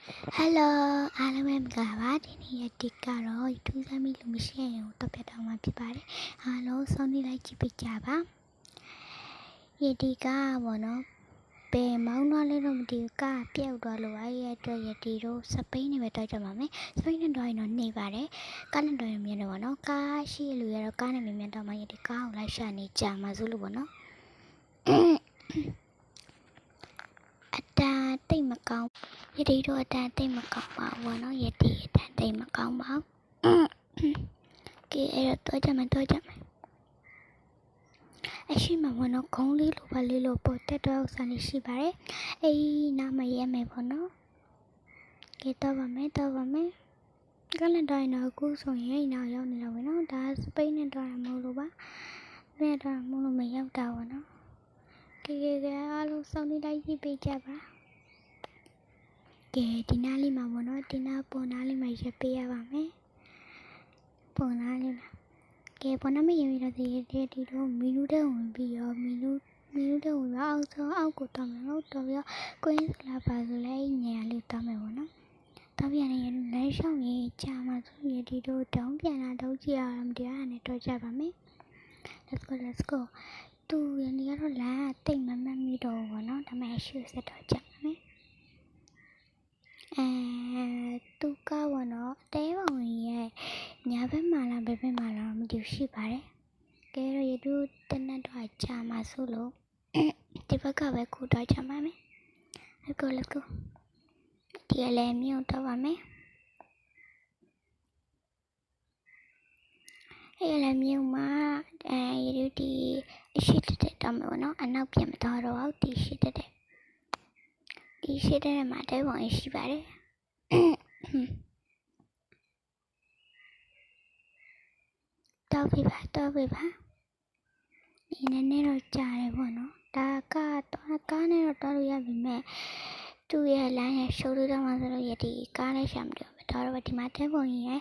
Hello အားလုံးပဲမင်္ဂလာပါဒီနေ့ရက်ဒီကတော့ YouTube သမီးလူမရှိရင်ကိုတော့ပြတော့မှာဖြစ်ပါတယ်အားလုံးစောင့်နေလိုက်ကြည့်ပေးကြပါရက်ဒီကပေါ့နော်ဘယ်မောင်းတော့လဲတော့မသိဘူးကပြုတ်သွားလို့အဲ့ရဲ့အတွက်ရက်ဒီတို့စပိန်နဲ့ပဲတွားကြပါမယ်စပိန်နဲ့တွားရင်တော့နေပါတယ်ကားနဲ့တွားရင်မြင်တယ်ပေါ့နော်ကားရှိလူရတော့ကားနဲ့မြင်တော့မှရက်ဒီကားကိုလိုက်ရှာနေကြမှာဆိုလို့ပေါ့နော်အတန်တိတ်မကောင်းရတီတို့အတန်တိတ်မကောင်းပါဘူးပေါ့နော်ရတီအတန်တိတ်မကောင်းပါဘူးကဲအဲ့တော့ကြမယ်အရှိမပေါ့နော်ခေါင်းလေးလိုပါလေးလိုပေါ်တက်တော့ဥစ္စာလေးရှိပါတယ်အေးနားမရဲမယ်ပေါ့နော်ကဲတော့ပါမယ်ကလည်းတိုင်းတော့အခုဆိုရင်နောက်ရောက်နေတော့ပဲနော်ဒါစပိန်နဲ့တော့မဟုတ်လို့ပါနဲ့တော့မဟုတ်လို့မရောက်တာပေါ့နော်ကဲအားလုံးစောင့်နေလိုက်ကြည့်ပေးကြပါကဲဒီနားလေးမှာပေါ့နော်ဒီနားပေါ်နားလေးမှာရပ်ပေးရပါမယ်ပေါ်နားလေးမှာကဲပေါ်နားမရင်ရတဲ့ဒီတော့မီနူတဲ့ဝင်ပြီးရောမီနူတဲ့ဝင်အောက်ဆုံးအောက်ကိုတောင်းမယ်ဟုတ်တော့ပြီးကွင်းစလာပါဆိုလဲညံလေးတောင်းမယ်ပေါ့နော်တောင်းပြန်နေရင်လမ်းလျှောက်ရင်ကြာမှဆိုရင်ဒီတော့တောင်းပြန်လာတော့ကြည့်ရအောင်တရားနဲ့တော့ကြပါမယ် let's go သူရနေတော့လမ်းတိတ်မမှတ်မိတော့ဘောနော်ဒါပေမဲ့ရှူဆက်တော့ကြပါမယ်သူကဘောနော်တဲပုံရဲ့ညာဘက်မှာလားဘယ်ဘက်မှာလားမသိဘူးရှိပါတယ်ကဲတော့ရတူတနက်တော့ကြာမှာဆိုလို့ဒီဘက်ကပဲခုတော့ကြာပါမယ် let's go ဒီလည်းမြို့တော့ပါမယ်အဲ့လည်းမြို့မှာရတူဒီအရှိတက်တော့မယ်နော်အနောက်ပြန်မတော့တော့ဒီရှိတက်မှာတဲပုံရှိပါတယ်တော့ပြပါဒီနည်းနည်းတော့ကြားတယ်ပေါ့နော်ဒါကားနဲ့တော့တွားလို့ရပြီမဲ့သူ့ရဲ့လမ်းရဲ့ရှိုးလို့တော့မှဆိုလို့ရဒီကားနဲ့ရှာမလို့တော့ဒီမှာတဲပုံရဲ့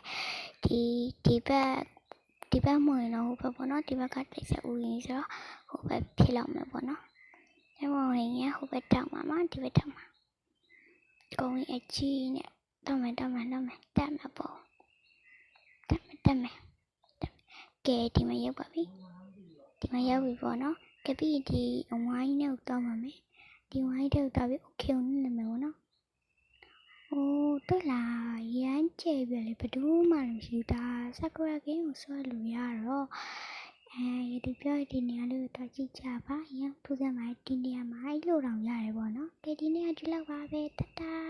ဒီဘက်မဝင်တော့ဟိုဘက်ပေါ့နော်ဒီဘက်ကတိတ်ဆက်ဦးရင်းဆိုတော့ဟိုဘက်ဖြစ်လောက်မယ်ပေါ့နော်တဲပုံရဲ့ဟိုဘက်တောက်မှာဒီဘက်တောက်မှာကုန်းအကြီးနဲ့တက်မယ်ပေါ့တက်မယ်ကဲဒီမှာရောက်ပါပြီပေါ့နော်ကပြီးဒီအဝိုင်းနဲ့တော့ပါမယ်ဒီဝိုင်းတော့ပြီး okay နဲ့မယ်ပေါ့နော်အိုးတွေ့လားရမ်းကျဲပြလေဘယ်သူမှမရှိဘူးဒါဆာကူရာဂိမ်းကိုဆွဲလို့ရတော့ဒီပြောဒီနေရာလေးကိုတော့ကြည့်ကြပါရန်ထူးဆန်းပါဒီနေရာမှာအဲ့လိုတောင်ရတယ်ပေါ့နော်ကဲဒီနေ့ကဒီလောက်ပါပဲတတာ